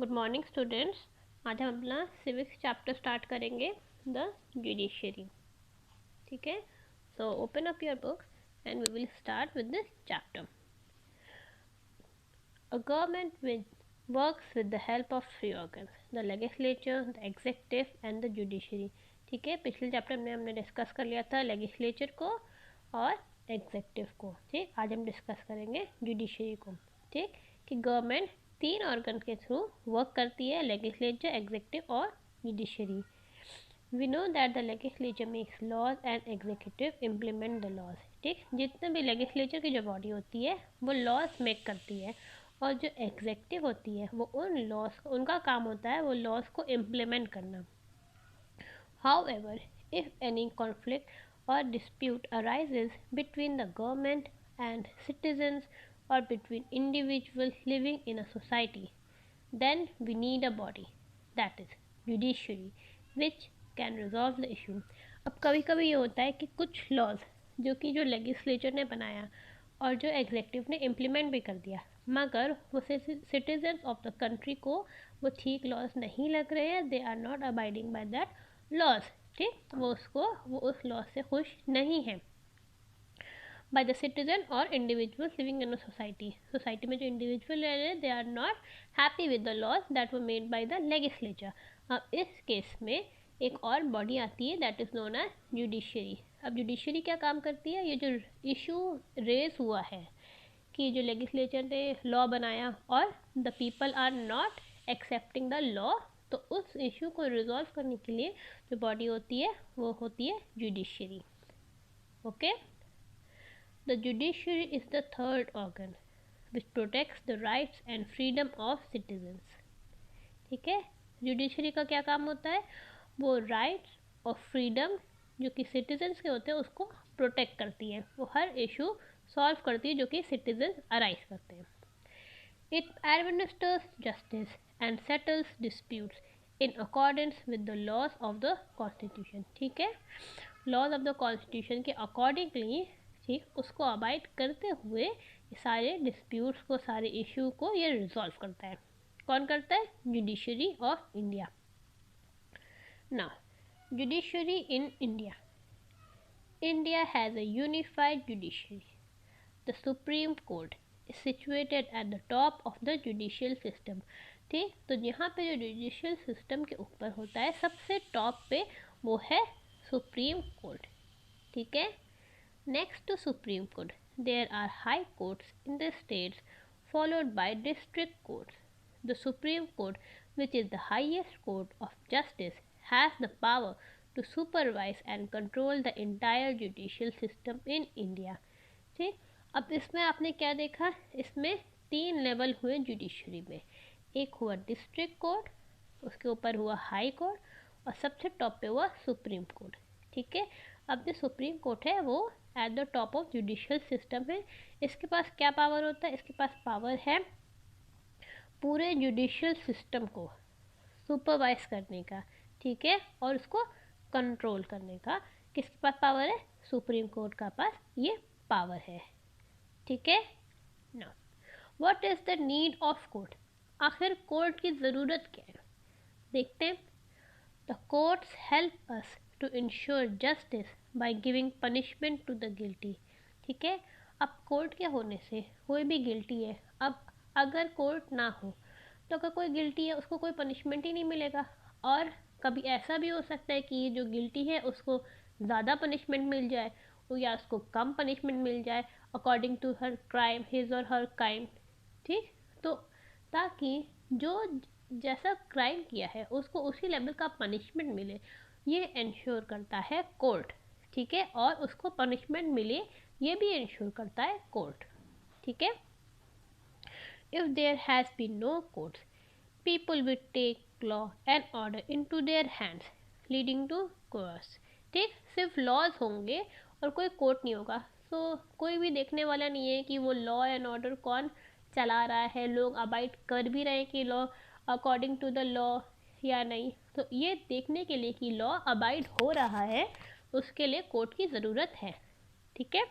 Good morning students. आज हम अपना सिविक्स चैप्टर स्टार्ट करेंगे, द जुडिशरी। ठीक है, so open up your book and we will start with this chapter. A government works with the help of three organs, the legislature, the executive and the judiciary. ठीक है, पिछले chapter में हमने discuss कर लिया था लेजिस्लेचर को और एग्जीक्यूटिव को। ठीक, आज हम डिस्कस करेंगे जुडिशरी को। ठीक, कि गवर्नमेंट तीन ऑर्गन के थ्रू वर्क करती है, लेजिस्लेचर, एग्जीक्यूटिव और judiciary. We know that the legislature makes laws and executive implement the laws. ठीक, जितने भी लेजिस्लेचर की जो बॉडी होती है वो लॉज मेक करती है, और जो एग्जीक्यूटिव होती है वो उन लॉज, उनका काम होता है वो लॉज को इम्प्लीमेंट करना। However, if any conflict or dispute arises between the government and citizens or between individuals living in a society, then we need a body, that is judiciary, which can resolve the issue. अब कभी कभी ये होता है कि कुछ laws जो legislature ने बनाया और जो एग्जीक्यूटिव ने इम्प्लीमेंट भी कर दिया, मगर वो सिटीजन्स ऑफ द कंट्री को वो ठीक लॉज नहीं लग रहे हैं, they are not abiding by that laws. ठीक, वो उस लॉ से खुश नहीं है। बाय द सिटीजन और individual living in a society में जो इंडिविजुअल रह रहे हैं, they are not happy with the laws that were made by the legislature. अब इस केस में एक और बॉडी आती है, that is known as judiciary. अब जुडिशरी क्या काम करती है? ये जो इशू रेज हुआ है कि जो लेजिस्लेचर ने लॉ बनाया और the people are not accepting the law, तो उस इशू को रिजॉल्व करने के लिए जो बॉडी होती है वो होती है judiciary. Okay, the judiciary is the third organ which protects the rights and freedom of citizens. ठीक है, जुडिशरी का क्या काम होता है? वो राइट्स और फ्रीडम जो कि सिटीजन्स के होते हैं उसको प्रोटेक्ट करती है, वो हर इशू सॉल्व करती है जो कि सिटीजन्स अराइज करते हैं। It administers justice and settles disputes in accordance with the laws of the Constitution. ठीक है, laws of the Constitution के accordingly, ठीक, उसको अबाइड करते हुए सारे disputes को, सारे इशू को ये रिजॉल्व करता है। कौन करता है? Judiciary of India. Now, judiciary in India. India has a unified judiciary. The Supreme Court is situated at the top of the judicial system. ठीक, तो यहाँ पे जो जुडिशियल सिस्टम के ऊपर होता है सबसे टॉप पे वो है सुप्रीम कोर्ट। ठीक है, next to supreme court there are high courts in the states followed by district courts. The supreme court which is the highest court of justice has the power to supervise and control the entire judicial system in India. ठीक, अब इसमें आपने क्या देखा? इसमें तीन level हुए judiciary में। एक हुआ डिस्ट्रिक्ट कोर्ट, उसके ऊपर हुआ हाई कोर्ट और सबसे टॉप पे हुआ सुप्रीम कोर्ट। ठीक है, अब जो सुप्रीम कोर्ट है वो at the top of judicial system है। इसके पास क्या पावर होता है? इसके पास पावर है पूरे जुडिशियल सिस्टम को सुपरवाइज करने का, ठीक है, और उसको कंट्रोल करने का। किसके पास पावर है? सुप्रीम कोर्ट का पास ये पावर है। ठीक है, now what is the need of court? आखिर कोर्ट की ज़रूरत क्या है? देखते हैं। The courts help us to ensure justice by giving punishment to the guilty. ठीक है, अब कोर्ट के होने से कोई भी गिल्टी है, अब अगर कोर्ट ना हो तो अगर कोई गिल्टी है उसको कोई पनिशमेंट ही नहीं मिलेगा, और कभी ऐसा भी हो सकता है कि ये जो गिल्टी है उसको ज़्यादा पनिशमेंट मिल जाए या उसको कम पनिशमेंट मिल जाए according to her crime, his or her crime. ठीक, तो ताकि जो जैसा क्राइम किया है उसको उसी लेवल का पनिशमेंट मिले, ये इंश्योर करता है कोर्ट। ठीक है, और उसको पनिशमेंट मिले ये भी इंश्योर करता है कोर्ट। ठीक है, if there has been no courts, people will take law and order into their hands leading to chaos. ठीक, सिर्फ लॉज होंगे और कोई कोर्ट नहीं होगा, तो कोई भी देखने वाला नहीं है कि वो लॉ एंड ऑर्डर कौन चला रहा है, लोग अबाइड कर भी रहे हैं कि law according to the law या नहीं। तो ये देखने के लिए कि लॉ अबाइड हो रहा है उसके लिए कोर्ट की ज़रूरत है। ठीक है,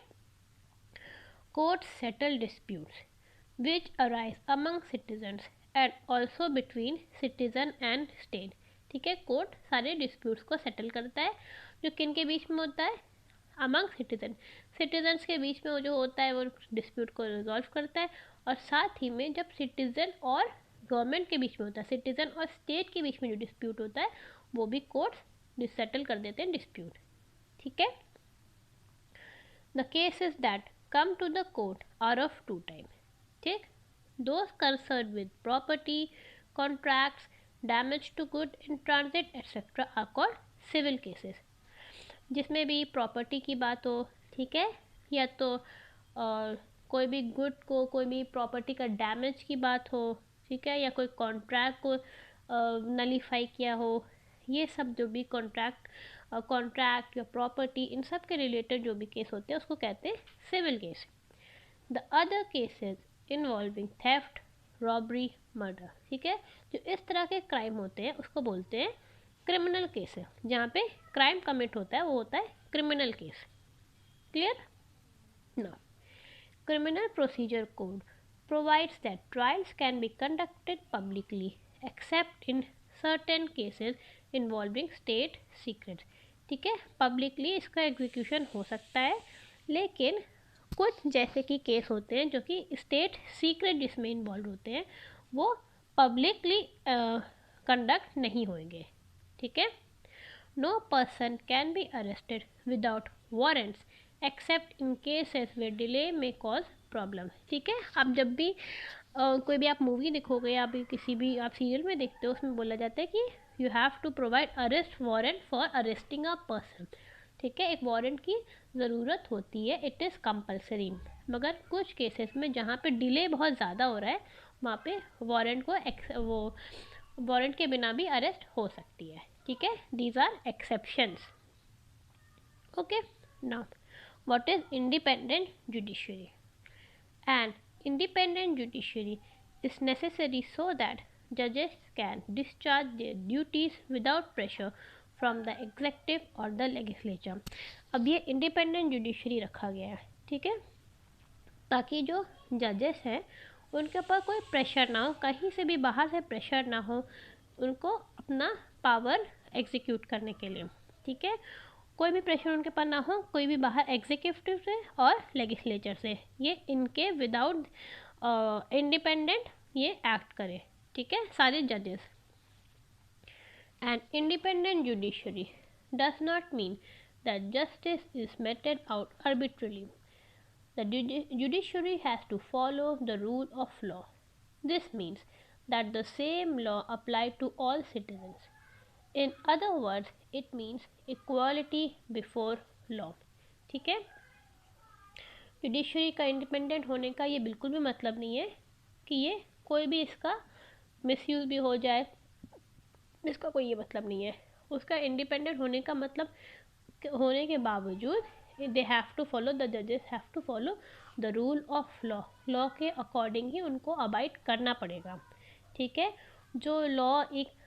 court settle disputes which arise among citizens and also between citizen and state. ठीक है, कोर्ट सारे डिस्प्यूट्स को सेटल करता है जो किन के बीच में होता है, अमंग सिटीजन्स के बीच में वो जो होता है वो डिस्प्यूट को रिजॉल्व करता है। और साथ ही में जब सिटीजन और गवर्नमेंट के बीच में होता है, सिटीजन और स्टेट के बीच में जो डिस्प्यूट होता है वो भी कोर्ट सेटल कर देते हैं डिस्प्यूट। ठीक है, the cases that come to the court are of two type. ठीक, those concern with property, contracts, damage to good in transit etcetera are called civil cases. जिसमें भी प्रॉपर्टी की बात हो, ठीक है, या तो कोई भी गुड को, कोई भी प्रॉपर्टी का डैमेज की बात हो, ठीक है, या कोई कॉन्ट्रैक्ट को नलीफाई किया हो, ये सब जो भी कॉन्ट्रैक्ट या प्रॉपर्टी, इन सब के रिलेटेड जो भी केस होते हैं उसको कहते हैं civil case. The other cases involving theft, robbery, murder. ठीक है, जो इस तरह के क्राइम होते हैं उसको बोलते हैं क्रिमिनल केस है। जहाँ पे क्राइम कमिट होता है वो होता है criminal case. Clear? No, criminal procedure code provides that trials can be conducted publicly except in certain cases involving state secrets। ठीक है, पब्लिकली इसका एग्जीक्यूशन हो सकता है, लेकिन कुछ जैसे कि केस होते हैं जो कि स्टेट सीक्रेट जिसमें इन्वॉल्व होते हैं वो पब्लिकली कंडक्ट नहीं होंगे। ठीक है, no person can be arrested without warrants except in cases where delay may cause problem. ठीक है, आप जब भी कोई भी आप मूवी देखोगे या भी किसी भी आप सीरियल में देखते हो उसमें बोला जाता है कि you have to provide arrest warrant for arresting a person. ठीक है, एक वारंट की ज़रूरत होती है, इट इज़ कंपलसरी। मगर कुछ केसेस में जहाँ पे डिले बहुत ज़्यादा हो रहा है वहाँ पे वारंट के बिना भी अरेस्ट हो सकती है। ठीक है, these are exceptions. Okay, now what is independent judiciary? An independent judiciary is necessary so that judges can discharge their duties without pressure from the executive or the legislature। अब ये इंडिपेंडेंट जुडिशरी रखा गया है, ठीक है, ताकि जो जजेस हैं उनके ऊपर कोई प्रेशर ना हो, कहीं से भी बाहर से प्रेशर ना हो उनको अपना पावर एग्जीक्यूट करने के लिए। ठीक है, कोई भी प्रेशर उनके पर ना हो, कोई भी बाहर एग्जीक्यूटिव से और लेजिस्लेचर से, ये इनके विदाउट इंडिपेंडेंट ये एक्ट करे। ठीक है, सारे जजेस। An independent judiciary does not mean that justice is mated out arbitrarily। The judiciary has to follow the rule of law। This means that the same law apply to all citizens। In other words, it means equality before law। ठीक है, judiciary का independent होने का ये बिल्कुल भी मतलब नहीं है कि ये कोई भी इसका मिसयूज भी हो जाए, इसका कोई ये मतलब नहीं है। उसका इंडिपेंडेंट होने का मतलब होने के बावजूद they have to follow, the जजेस have to follow the rule of law. Law के अकॉर्डिंग ही उनको अबाइड करना पड़ेगा। ठीक है, जो लॉ एक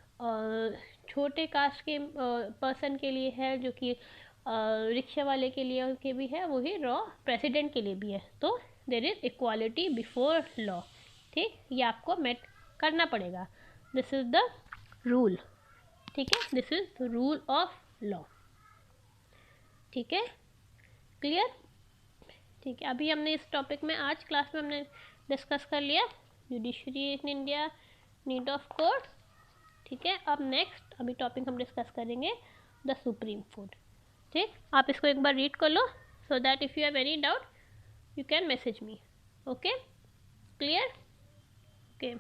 छोटे कास्ट के पर्सन के लिए है, जो कि रिक्शा वाले के लिए के भी है, वही लॉ प्रेसिडेंट के लिए भी है। तो there is equality before law. ठीक, ये आपको मेट करना पड़ेगा। This is the rule. ठीक है, this is the rule of law. ठीक है, क्लियर? ठीक है, अभी हमने इस टॉपिक में आज क्लास में हमने डिस्कस कर लिया judiciary in India, need of court. ठीक है, अब नेक्स्ट अभी टॉपिक हम डिस्कस करेंगे द सुप्रीम कोर्ट। ठीक, आप इसको एक बार रीड कर लो so that if you have any doubt you can message me. Okay, clear? Okay.